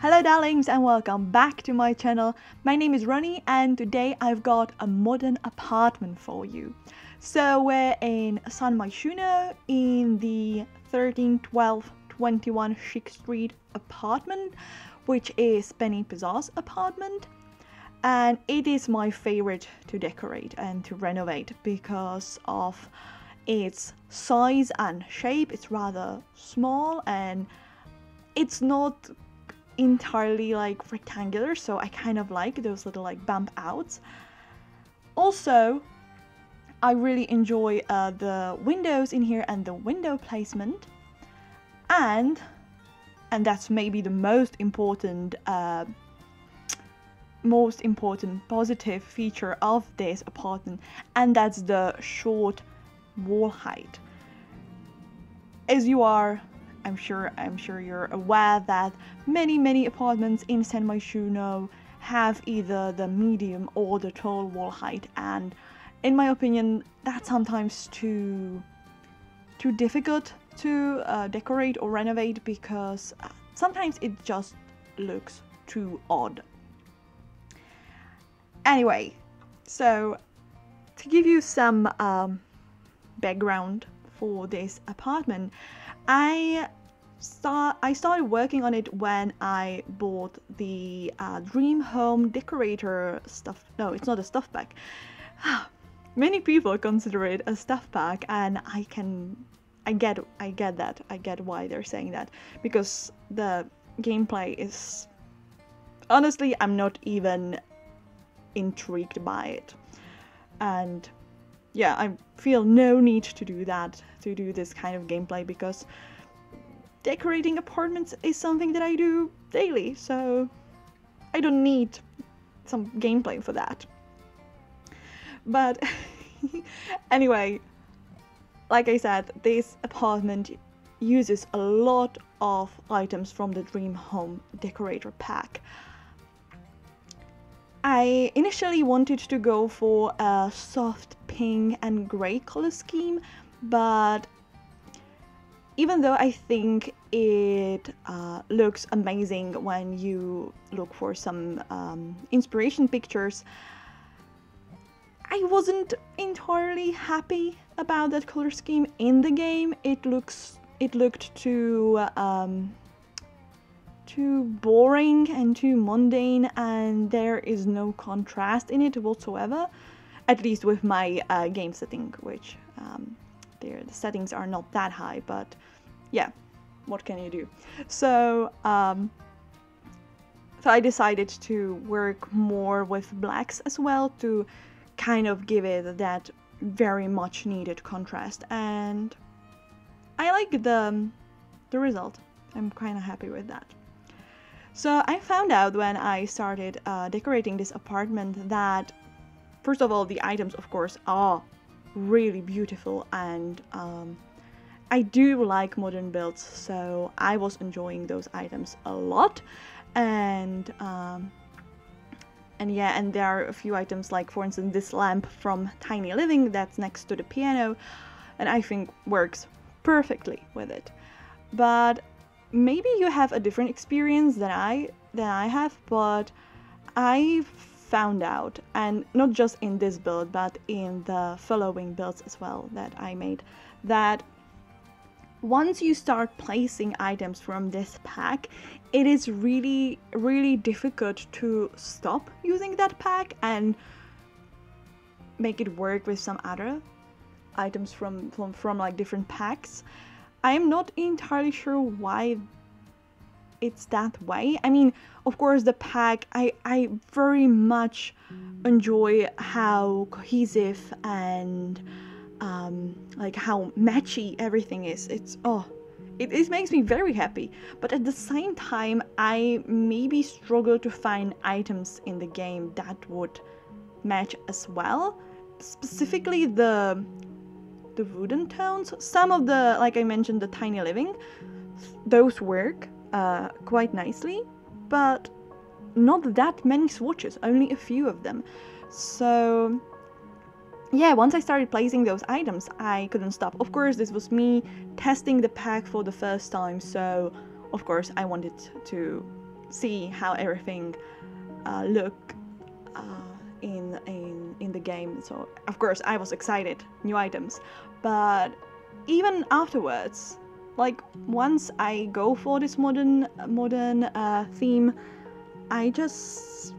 Hello darlings and welcome back to my channel. My name is Ronnie and today I've got a modern apartment for you. So we're in San Myshuno in the 131221 Chic Street apartment, which is Penny Pizzazz apartment. And it is my favorite to decorate and to renovate because of its size and shape. It's rather small and it's not entirely like rectangular, so I kind of like those little like bump outs. Also, I really enjoy the windows in here and the window placement, and that's maybe the most important positive feature of this apartment, and that's the short wall height. As you are, I'm sure you're aware that many apartments in San Myshuno have either the medium or the tall wall height, and in my opinion that's sometimes too difficult to decorate or renovate because sometimes it just looks too odd. Anyway, so to give you some background for this apartment, I started working on it when I bought the Dream Home Decorator stuff. No, it's not a stuff pack. Many people consider it a stuff pack, and I get that. I get why they're saying that, because the gameplay is, honestly, I'm not even intrigued by it, and yeah, I feel no need to do that, to do this kind of gameplay, because decorating apartments is something that I do daily, so I don't need some gameplay for that. But anyway, like I said, this apartment uses a lot of items from the Dream Home Decorator pack. I initially wanted to go for a soft pink and grey color scheme, but even though I think it looks amazing when you look for some inspiration pictures, I wasn't entirely happy about that color scheme in the game. It looked too boring and too mundane, and there is no contrast in it whatsoever, at least with my game setting, which the settings are not that high, but yeah, what can you do? So so I decided to work more with blacks as well to kind of give it that very much needed contrast, and I like the result. I'm kind of happy with that. So I found out when I started decorating this apartment that, first of all, the items, of course, are really beautiful, and I do like modern builds, so I was enjoying those items a lot. And yeah, and there are a few items, like for instance this lamp from Tiny Living that's next to the piano, and I think works perfectly with it. But maybe you have a different experience than I have, but I found out, and not just in this build but in the following builds as well that I made, that once you start placing items from this pack, it is really difficult to stop using that pack and make it work with some other items from like different packs. I'm not entirely sure why it's that way. I mean, of course, the pack, I very much enjoy how cohesive and like how matchy everything is. It makes me very happy, but at the same time I maybe struggle to find items in the game that would match as well, specifically the wooden tones. Some of the, like I mentioned, the Tiny Living, those work quite nicely, but not that many swatches, only a few of them. So yeah, once I started placing those items, I couldn't stop. Of course, this was me testing the pack for the first time, so of course I wanted to see how everything look in the game. So of course I was excited, new items, but even afterwards, like once I go for this modern theme, I just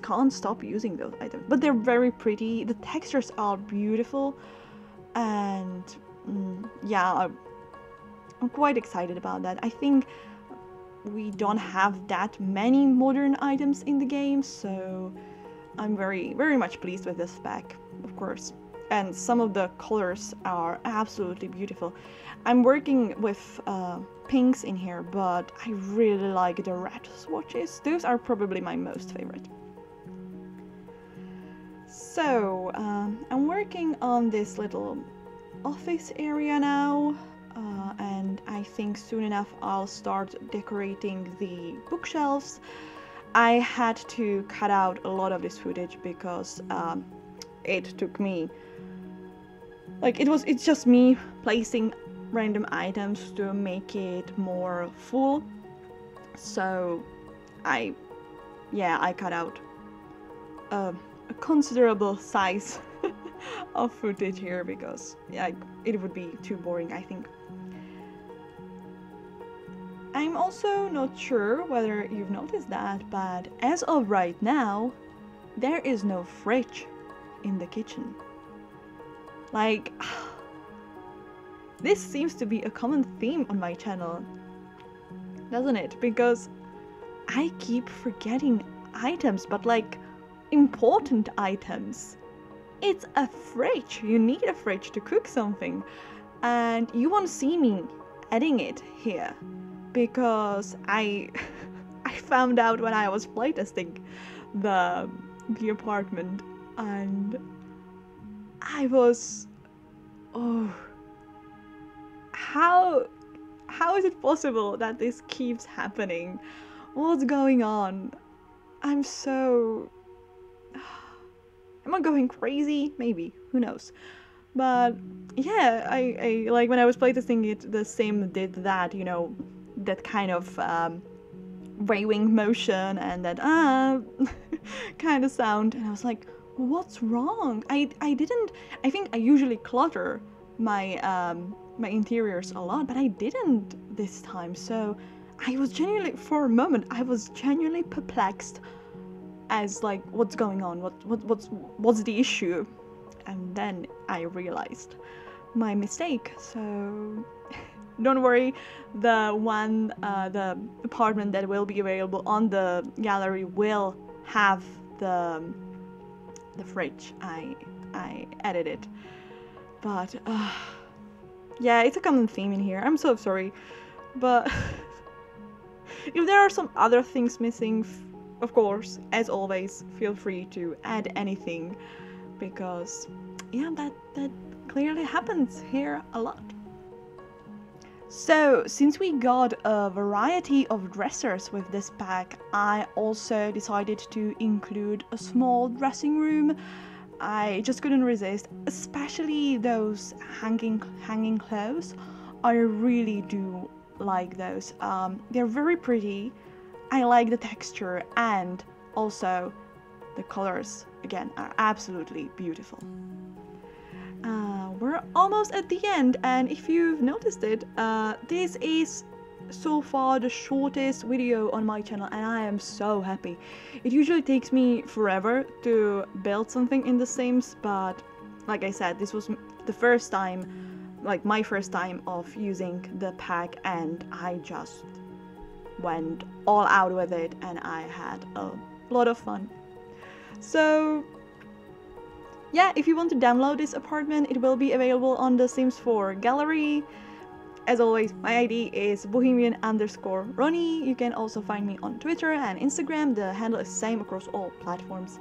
can't stop using those items. But they're very pretty, the textures are beautiful, and yeah, I'm quite excited about that. I think we don't have that many modern items in the game, so I'm very much pleased with this pack, of course. And some of the colors are absolutely beautiful. I'm working with pinks in here, but I really like the red swatches. Those are probably my most favorite. So I'm working on this little office area now, and I think soon enough I'll start decorating the bookshelves. I had to cut out a lot of this footage because it took me, like, it's just me placing random items to make it more full. So I cut out a considerable size of footage here because it would be too boring, I think. I'm also not sure whether you've noticed that, but as of right now, there is no fridge in the kitchen. Like, this seems to be a common theme on my channel, doesn't it? Because I keep forgetting items, but like important items. It's a fridge. You need a fridge to cook something, and you won't see me adding it here because I found out when I was playtesting the apartment, and I was, oh, how is it possible that this keeps happening? What's going on? I'm so, am I going crazy? Maybe, who knows? But yeah, I like when I was playtesting it, the Sim did that, you know, that kind of waving motion and that kind of sound, and I was like, what's wrong? I think I usually clutter my my interiors a lot, but I didn't this time. So I was genuinely, for a moment, I was genuinely perplexed as like, what's going on? What's the issue? And then I realized my mistake. So don't worry, the apartment that will be available on the gallery will have the fridge. I added it, but yeah, it's a common theme in here. I'm so sorry, but if there are some other things missing, of course, as always, feel free to add anything, because yeah, that clearly happens here a lot. So, since we got a variety of dressers with this pack, I also decided to include a small dressing room. I just couldn't resist, especially those hanging clothes. I really do like those. They're very pretty. I like the texture, and also the colors, again, are absolutely beautiful. We're almost at the end, and if you've noticed it, this is so far the shortest video on my channel, and I am so happy. It usually takes me forever to build something in The Sims, but like I said, this was the first time, like my first time of using the pack, and I just went all out with it, and I had a lot of fun. So yeah, if you want to download this apartment, it will be available on the Sims 4 gallery. As always, my ID is bohemian_Ronnie. You can also find me on Twitter and Instagram. The handle is the same across all platforms.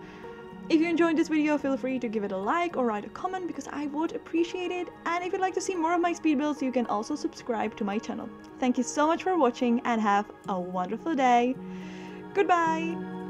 If you enjoyed this video, feel free to give it a like or write a comment, because I would appreciate it. And if you'd like to see more of my speed builds, you can also subscribe to my channel. Thank you so much for watching, and have a wonderful day. Goodbye!